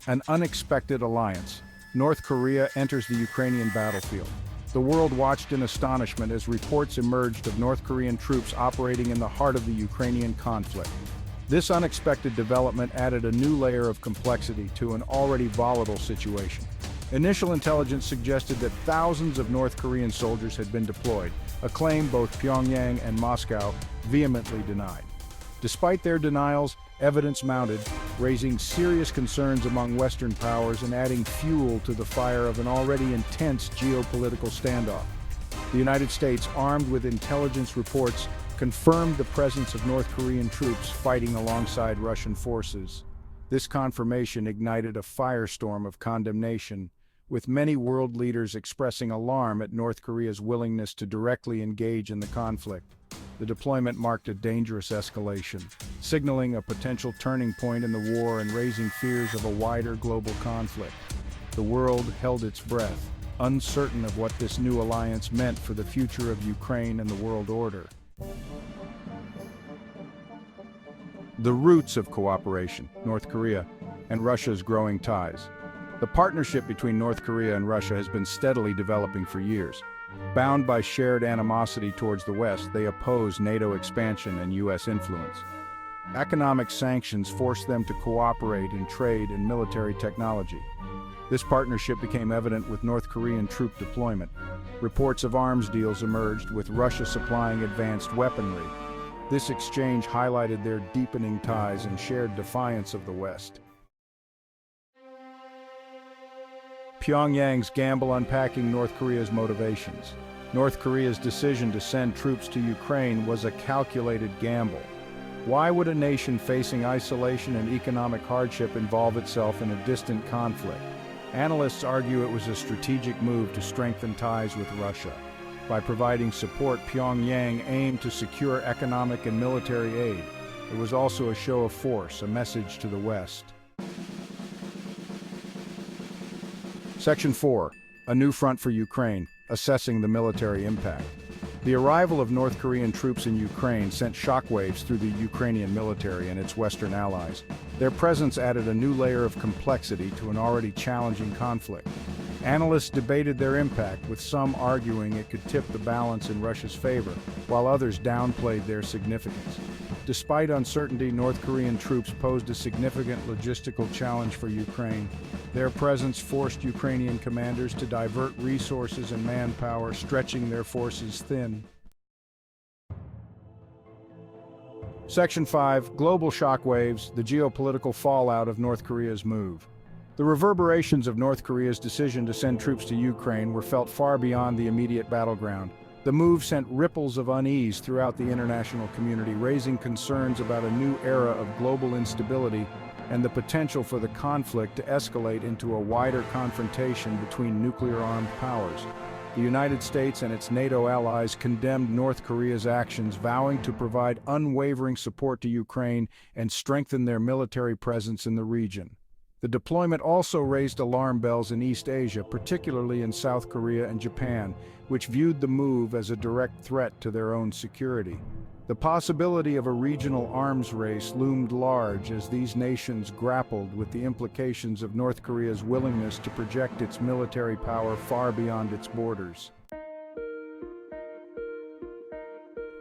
An unexpected alliance. North Korea enters the Ukrainian battlefield. The world watched in astonishment as reports emerged of North Korean troops operating in the heart of the Ukrainian conflict. This unexpected development added a new layer of complexity to an already volatile situation. Initial intelligence suggested that thousands of North Korean soldiers had been deployed, a claim both Pyongyang and Moscow vehemently denied. Despite their denials, evidence mounted, raising serious concerns among Western powers and adding fuel to the fire of an already intense geopolitical standoff. The United States, armed with intelligence reports, confirmed the presence of North Korean troops fighting alongside Russian forces. This confirmation ignited a firestorm of condemnation, with many world leaders expressing alarm at North Korea's willingness to directly engage in the conflict. The deployment marked a dangerous escalation, signaling a potential turning point in the war and raising fears of a wider global conflict. The world held its breath, uncertain of what this new alliance meant for the future of Ukraine and the world order. The roots of cooperation, North Korea and Russia's growing ties. The partnership between North Korea and Russia has been steadily developing for years. Bound by shared animosity towards the West, they oppose NATO expansion and U.S. influence. Economic sanctions forced them to cooperate in trade and military technology. This partnership became evident with North Korean troop deployment. Reports of arms deals emerged, with Russia supplying advanced weaponry. This exchange highlighted their deepening ties and shared defiance of the West. Pyongyang's gamble. Unpacking North Korea's motivations. North Korea's decision to send troops to Ukraine was a calculated gamble. Why would a nation facing isolation and economic hardship involve itself in a distant conflict? Analysts argue it was a strategic move to strengthen ties with Russia. By providing support, Pyongyang aimed to secure economic and military aid. It was also a show of force, a message to the West. Section 4. A new front for Ukraine, assessing the military impact. The arrival of North Korean troops in Ukraine sent shockwaves through the Ukrainian military and its Western allies. Their presence added a new layer of complexity to an already challenging conflict. Analysts debated their impact, with some arguing it could tip the balance in Russia's favor, while others downplayed their significance. Despite uncertainty, North Korean troops posed a significant logistical challenge for Ukraine. Their presence forced Ukrainian commanders to divert resources and manpower, stretching their forces thin. Section 5. Global shockwaves, the geopolitical fallout of North Korea's move. The reverberations of North Korea's decision to send troops to Ukraine were felt far beyond the immediate battleground. The move sent ripples of unease throughout the international community, raising concerns about a new era of global instability and the potential for the conflict to escalate into a wider confrontation between nuclear-armed powers. The United States and its NATO allies condemned North Korea's actions, vowing to provide unwavering support to Ukraine and strengthen their military presence in the region. The deployment also raised alarm bells in East Asia, particularly in South Korea and Japan, which viewed the move as a direct threat to their own security. The possibility of a regional arms race loomed large as these nations grappled with the implications of North Korea's willingness to project its military power far beyond its borders.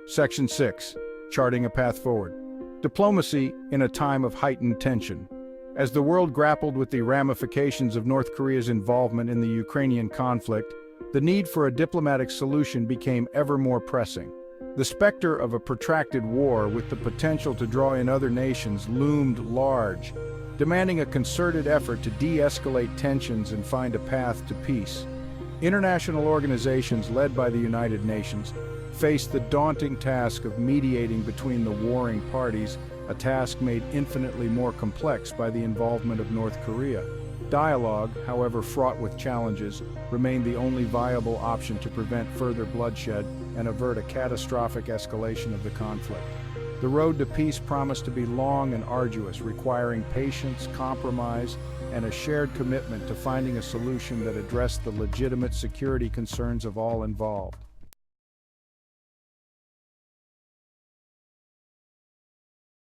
Section 6. Charting a path forward. Diplomacy in a time of heightened tension. As the world grappled with the ramifications of North Korea's involvement in the Ukrainian conflict, the need for a diplomatic solution became ever more pressing. The specter of a protracted war with the potential to draw in other nations loomed large, demanding a concerted effort to de-escalate tensions and find a path to peace. International organizations led by the United Nations faced the daunting task of mediating between the warring parties, a task made infinitely more complex by the involvement of North Korea. Dialogue, however fraught with challenges, remained the only viable option to prevent further bloodshed and avert a catastrophic escalation of the conflict. The road to peace promised to be long and arduous, requiring patience, compromise, and a shared commitment to finding a solution that addressed the legitimate security concerns of all involved.